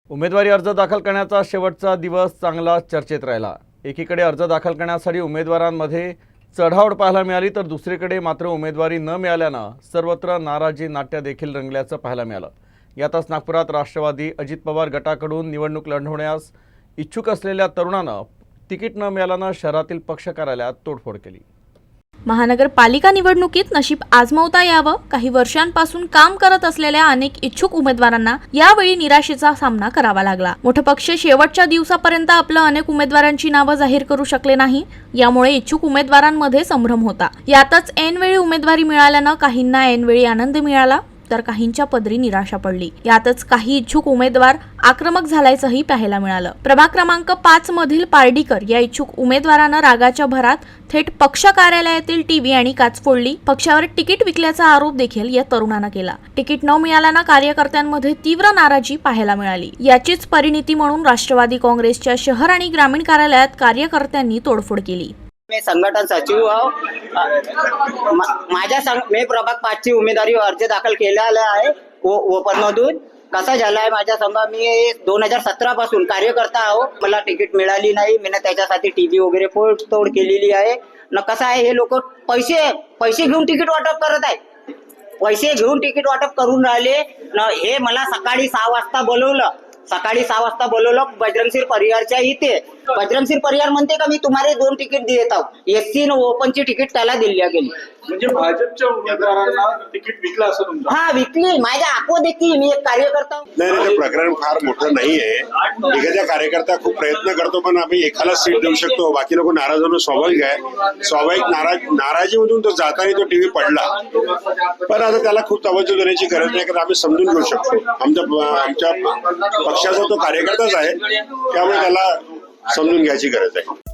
उमेदवारी अर्ज दाखल करण्याचा शेवटचा दिवस चांगला चर्चेत राहिला। एकीकडे अर्ज दाखल करण्यासाठी उमेदवारांमध्ये चढाओढ पाहायला मिळाली, तर दुसरीकडे मात्र उमेदवारी न मिळाल्यानं सर्वत्र नाराजी नाट्य देखील रंगल्याचं पाहायला मिळालं। यातच नागपुरात राष्ट्रवादी अजित पवार गटाकडून निवडणूक लढवण्यास इच्छुक असलेल्या तरुणानं तिकीट न मिळाल्यानं शहरातील पक्ष कार्यालयात तोडफोड केली। महानगरपालिका निवडणुकीत नशीब आजमावता यावं, काही वर्षांपासून काम करत असलेल्या अनेक इच्छुक उमेदवारांना यावेळी निराशेचा सामना करावा लागला। मोठे पक्ष शेवटच्या दिवसापर्यंत आपल्या अनेक उमेदवारांची नावं जाहीर करू शकले नाही, यामुळे इच्छुक उमेदवारांमध्ये संभ्रम होता। यातच ऐनवेळी उमेदवारी मिळाल्यानं काहींना ऐनवेळी आनंद मिळाला, तर काहींच्या पदरी निराशा पडली। यातच काही इच्छुक उमेदवार आक्रमक झाल्याचंही पाहायला मिळालं। प्रभाग क्रमांक 5 मधील पारडीकर या इच्छुक उमेदवारानं रागाच्या भरात थेट पक्ष कार्यालयातील टीव्ही आणि काच फोडली। पक्षावर तिकीट विकल्याचा आरोप देखील या तरुणानं केला। तिकीट न मिळाल्यानं कार्यकर्त्यांमध्ये तीव्र नाराजी पाहायला मिळाली। याचीच परिणिती म्हणून राष्ट्रवादी काँग्रेसच्या शहर आणि ग्रामीण कार्यालयात कार्यकर्त्यांनी तोडफोड केली। मी संघटन सचिव मी प्रभाग 5 ची उमेदवारी अर्ज दाखल केलेला आहे ओपन मधून। कसा झाला आहे माझ्या संघ, मी 2017 पासून कार्यकर्ता आहो, मला तिकीट मिळाली नाही। मी त्याच्यासाठी टीव्ही वगैरे तोड केलेली आहे न। कसं आहे, हे लोक पैसे घेऊन तिकीट वाटप करत आहे, पैसे घेऊन तिकीट वाटप करून राहिले न। हे मला सकाळी 6 वाजता बोलवलं बजरंगशीर परिवारच्या इथे। बजरंगशीर परिवार म्हणते का मी तुम्हाला 2 तिकीट देत आहो, एससी न ओपन ची तिकीट त्याला दिली गेली। म्हणजे भाजपच्या उमेदवारांना तिकीट विकलं असं तुमचं? हा, विकली, माझ्या आखो देखील मी एक कार्यकर्ता। नाही, ते प्रकरण फार मोठं नाहीये। एखाद्या कार्यकर्ता खूप प्रयत्न करतो, पण आम्ही एकाला सीट देऊ शकतो, बाकी लोक नाराज होणं स्वाभाविक आहे। स्वाभाविक नाराजीमधून तो जाताना तो टीव्ही पडला, पण आता त्याला खूप तवज्जो देण्याची गरज नाही, कारण आम्ही समजून घेऊ शकतो। आमच्या पक्षाचा तो कार्यकर्ताच आहे, त्यामुळे त्याला समजून घ्यायची गरज आहे।